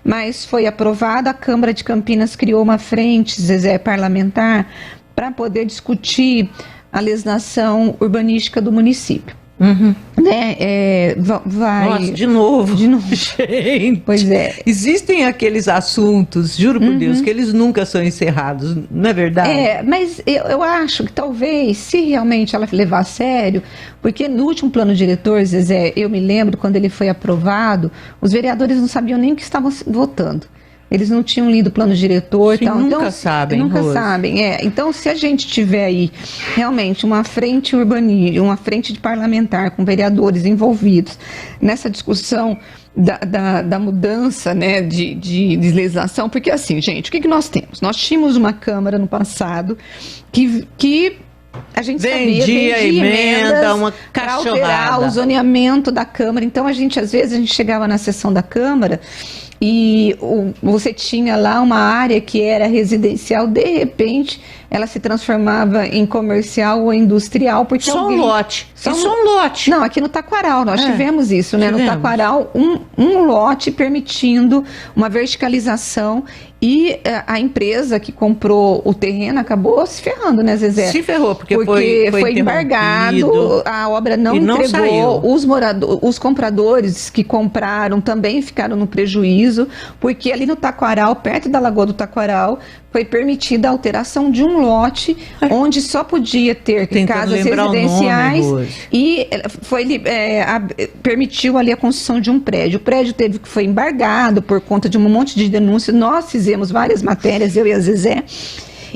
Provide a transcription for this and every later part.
mas foi aprovado. A Câmara de Campinas criou uma frente, Zezé, parlamentar, para poder discutir a legislação urbanística do município. Uhum. Né? Nossa, de novo. Gente, pois é. Existem aqueles assuntos, juro por Deus, que eles nunca são encerrados, não é verdade? Mas eu acho que talvez, se realmente ela levar a sério, porque no último plano diretor, Zezé, eu me lembro quando ele foi aprovado, os vereadores não sabiam nem o que estavam votando. Eles não tinham lido o plano diretor. Sim, tal. Nunca sabem. Nunca sabem. Então, se a gente tiver aí realmente uma frente urbanística, uma frente de parlamentar com vereadores envolvidos nessa discussão da mudança, né, de legislação, porque assim, gente, o que nós temos? Nós tínhamos uma Câmara no passado que a gente vendia emenda, uma para alterar o zoneamento da Câmara. Então, às vezes, a gente chegava na sessão da Câmara e você tinha lá uma área que era residencial, de repente ela se transformava em comercial ou industrial. Porque só um lote. Só um lote. Não, aqui no Taquaral, nós tivemos isso, né? No Taquaral, um lote permitindo uma verticalização. E a empresa que comprou o terreno acabou se ferrando, né, Zezé? Se ferrou, porque foi embargado, a obra não entregou, os compradores que compraram também ficaram no prejuízo, porque ali no Taquaral, perto da Lagoa do Taquaral, foi permitida a alteração de um lote onde só podia ter casas residenciais e permitiu ali a construção de um prédio. O prédio foi embargado por conta de um monte de denúncias. Nós fizemos várias matérias, eu e a Zezé.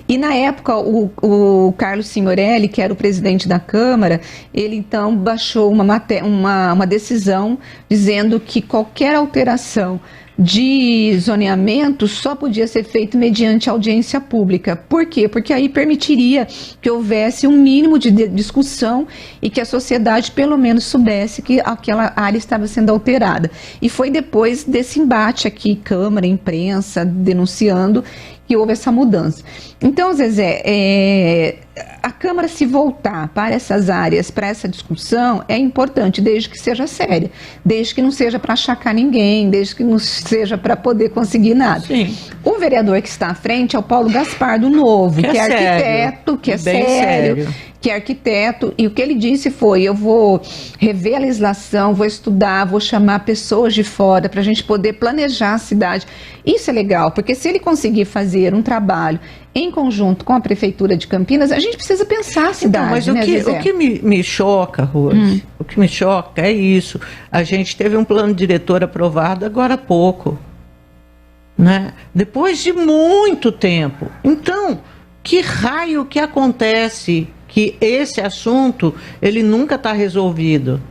E na época o Carlos Signorelli, que era o presidente da Câmara, ele então baixou uma decisão dizendo que qualquer alteração de zoneamento só podia ser feito mediante audiência pública. Por quê? Porque aí permitiria que houvesse um mínimo de discussão e que a sociedade pelo menos soubesse que aquela área estava sendo alterada. E foi depois desse embate aqui, Câmara, imprensa, denunciando, que houve essa mudança. Então, Zezé, a Câmara se voltar para essas áreas, para essa discussão, é importante, desde que seja séria, desde que não seja para achacar ninguém, desde que não seja para poder conseguir nada. Sim. O vereador que está à frente é o Paulo Gaspar do Novo, que é arquiteto, que é sério, que é arquiteto, e o que ele disse foi: eu vou rever a legislação, vou estudar, vou chamar pessoas de fora para a gente poder planejar a cidade. Isso é legal, porque se ele conseguir fazer um trabalho em conjunto com a Prefeitura de Campinas, a gente precisa pensar a cidade. Então, mas o que me choca, Rose, o que me choca é isso. A gente teve um plano diretor aprovado agora há pouco, né? Depois de muito tempo. Então, que raio que acontece que esse assunto, ele nunca está resolvido?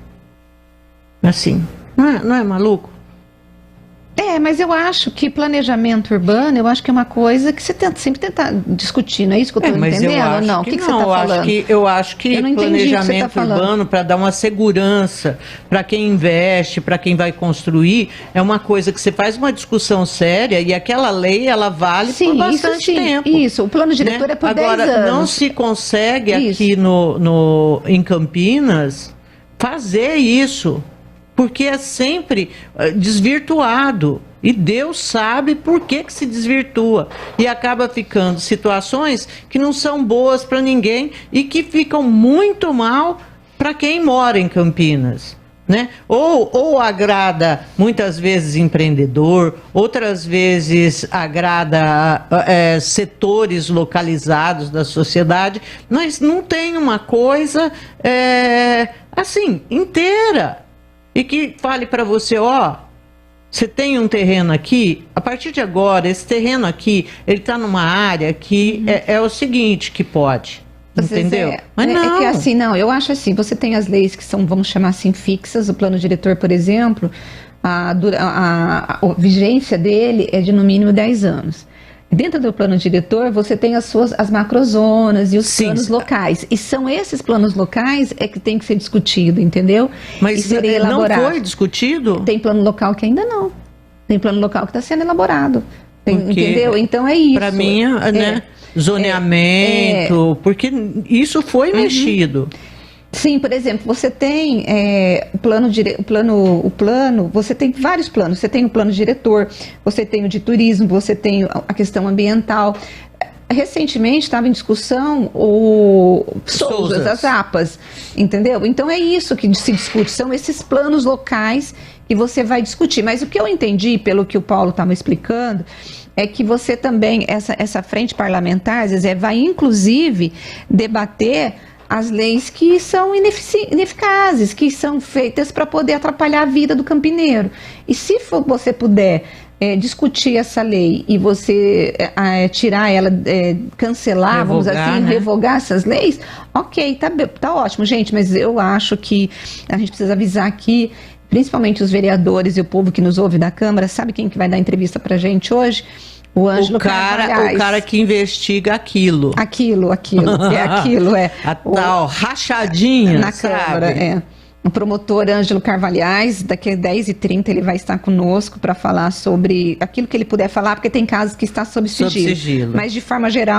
Assim, não é maluco? Mas eu acho que planejamento urbano, eu acho que é uma coisa que você sempre tenta discutir, não é isso que eu estou entendendo ou não? O que você está falando? Eu acho que planejamento urbano, para dar uma segurança para quem investe, para quem vai construir, é uma coisa que você faz uma discussão séria e aquela lei, ela vale por bastante tempo. Isso, o plano diretor é por 10 anos. Agora, não se consegue aqui em Campinas fazer isso, porque é sempre desvirtuado. E Deus sabe por que se desvirtua. E acaba ficando situações que não são boas para ninguém e que ficam muito mal para quem mora em Campinas, né? Ou agrada muitas vezes empreendedor, outras vezes agrada setores localizados da sociedade, mas não tem uma coisa assim, inteira. E que fale para você, você tem um terreno aqui, a partir de agora, esse terreno aqui, ele está numa área que é o seguinte que pode, entendeu? Mas não. É que assim, eu acho assim, você tem as leis que são, vamos chamar assim, fixas, o plano diretor, por exemplo, a vigência dele é de no mínimo 10 anos. Dentro do plano diretor, você tem as macrozonas e os planos locais. E são esses planos locais que tem que ser discutido, entendeu? Mas não foi discutido? Tem plano local que ainda não. Tem plano local que está sendo elaborado. Entendeu? Então é isso. Para mim, zoneamento, porque isso foi mexido. Sim, por exemplo, você tem você tem vários planos. Você tem o plano diretor, você tem o de turismo, você tem a questão ambiental. Recentemente estava em discussão o Sousas, as APAs, entendeu? Então é isso que se discute, são esses planos locais que você vai discutir. Mas o que eu entendi, pelo que o Paulo estava explicando, é que você também, essa frente parlamentar, Zezé, vai inclusive debater as leis que são ineficazes, que são feitas para poder atrapalhar a vida do campineiro. E se você puder discutir essa lei e você tirar ela, cancelar, revogar, vamos assim, né? Revogar essas leis, ok, tá ótimo, gente, mas eu acho que a gente precisa avisar aqui, principalmente os vereadores e o povo que nos ouve da Câmara. Sabe quem que vai dar entrevista pra gente hoje? O Ângelo Carvalhais. O cara que investiga aquilo. Aquilo. A tal rachadinha, na Câmara, O promotor Ângelo Carvalhais, daqui a 10h30 ele vai estar conosco para falar sobre aquilo que ele puder falar, porque tem casos que está sob sigilo. Mas de forma geral